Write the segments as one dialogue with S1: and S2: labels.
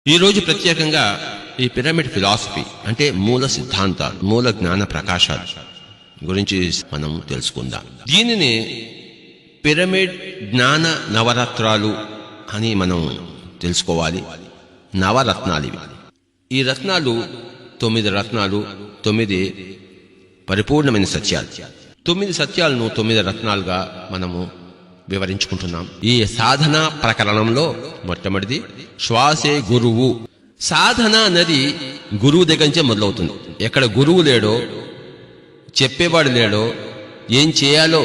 S1: ఈరోజు ప్రత్యేకంగా ఈ పిరమిడ్ ఫిలాసఫీ అంటే మూల సిద్ధాంతాలు, మూల జ్ఞాన ప్రకాశాలు గురించి మనం తెలుసుకుందాం. దీనిని పిరమిడ్ జ్ఞాన నవరత్నాలు అని మనం తెలుసుకోవాలి. నవరత్నాలు ఇవి. ఈ రత్నాలు 9 రత్నాలు, 9 పరిపూర్ణమైన సత్యాలు. 9 సత్యాలను 9 రత్నాలుగా మనము వివరించుకుంటున్నాం. ఈ సాధన ప్రకరణంలో మొట్టమొదటిది శ్వాసే గురువు. సాధన అన్నది గురువు దగ్గర నుంచే మొదలవుతుంది. ఎక్కడ గురువు లేడో, చెప్పేవాడు లేడో, ఏం చేయాలో,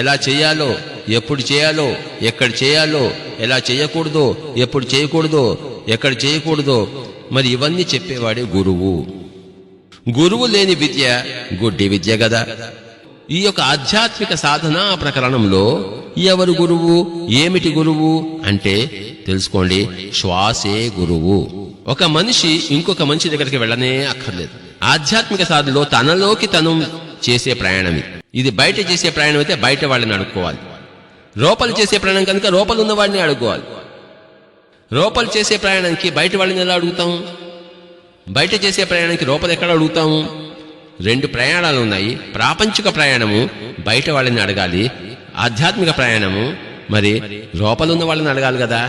S1: ఎలా చేయాలో, ఎప్పుడు చేయాలో, ఎక్కడ చేయాలో, ఎలా చేయకూడదో, ఎప్పుడు చేయకూడదో, ఎక్కడ చేయకూడదో, మరి ఇవన్నీ చెప్పేవాడే గురువు. గురువు లేని విద్య గుడ్డి విద్య కదా. ఈ యొక్క ఆధ్యాత్మిక సాధనా ప్రకరణంలో ఎవరు గురువు, ఏమిటి గురువు అంటే తెలుసుకోండి. శ్వాసే గురువు. ఒక మనిషి ఇంకొక మనిషి దగ్గరికి వెళ్ళనే అక్కర్లేదు. ఆధ్యాత్మిక సాధనలో తనలోకి తను చేసే ప్రయాణం ఇది. బయట చేసే ప్రయాణం అయితే బయట వాళ్ళని అడుక్కోవాలి. లోపల చేసే ప్రయాణం కనుక లోపల ఉన్న వాడిని అడుక్కోవాలి. లోపల చేసే ప్రయాణానికి బయట వాళ్ళని ఎలా అడుగుతాం? బయట చేసే ప్రయాణానికి లోపల ఎక్కడ అడుగుతాము? 2 ప్రయాణాలు ఉన్నాయి. ప్రాపంచిక ప్రయాణము బయట వాళ్ళని అడగాలి, ఆధ్యాత్మిక ప్రయాణము మరి లోపల ఉన్న వాళ్ళని అడగాలి కదా.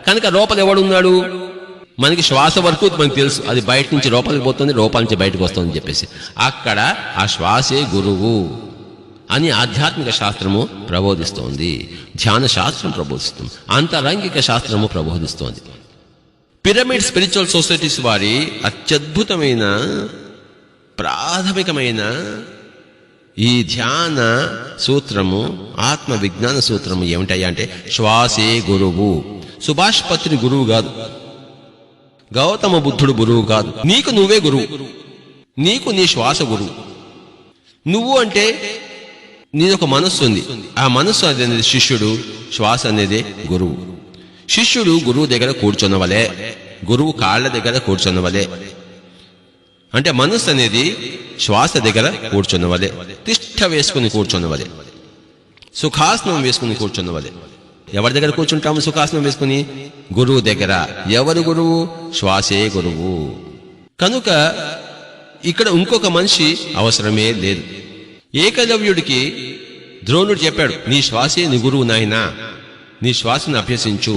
S1: కనుక లోపల ఎవడున్నాడు? మనకి శ్వాస వరకు మనకు తెలుసు, అది బయట నుంచి లోపలికి పోతుంది, లోపల నుంచి బయటకు వస్తుందని చెప్పేసి అక్కడ ఆ శ్వాసే గురువు అని ఆధ్యాత్మిక శాస్త్రము ప్రబోధిస్తోంది, ధ్యాన శాస్త్రం ప్రబోధిస్తుంది, అంతరంగిక శాస్త్రము ప్రబోధిస్తోంది. పిరమిడ్ స్పిరిచువల్ సొసైటీస్ వారి అత్యద్భుతమైన ప్రాథమికమైన ఈ ధ్యాన సూత్రము, ఆత్మ విజ్ఞాన సూత్రము ఏమిటయ్యా అంటే శ్వాసే గురువు. సుభాష్ పత్రి గురువు కాదు, గౌతమ బుద్ధుడు గురువు కాదు. నీకు నువ్వే గురువు. నీకు నీ శ్వాస గురువు. నువ్వు అంటే నీదొక మనస్సు ఉంది. ఆ మనస్సు అనేది శిష్యుడు, శ్వాస అనేది గురువు. శిష్యుడు గురువు దగ్గర కూర్చున్నవలే, గురువు కాళ్ళ దగ్గర కూర్చున్నవలే. అంటే మనస్సు అనేది శ్వాస దగ్గర కూర్చున్నవలే, తిష్ట వేసుకుని కూర్చున్నవలే, సుఖాసనం వేసుకుని కూర్చున్నవలే. ఎవరి దగ్గర కూర్చుంటాము సుఖాసనం వేసుకుని? గురువు దగ్గర. ఎవరు గురువు? శ్వాసే గురువు. కనుక ఇక్కడ ఇంకొక మనిషి అవసరమే లేదు. ఏకలవ్యుడికి ద్రోణుడు చెప్పాడు, నీ శ్వాసే నీ గురువు నాయనా, నీ శ్వాసను అభ్యసించు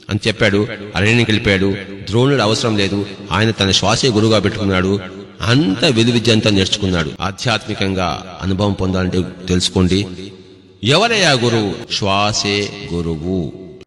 S1: అని చెప్పాడు. అరణ్యానికి వెళ్ళిపోయాడు. ద్రోణుడు అవసరం లేదు, ఆయన తన శ్వాసే గురువుగా పెట్టుకున్నాడు. అంత విలువిద్య అంతా నేర్చుకున్నాడు. ఆధ్యాత్మికంగా అనుభవం పొందాలంటే తెలుసుకోండి, ఎవరయ్యా గురువు? శ్వాసే గురువు.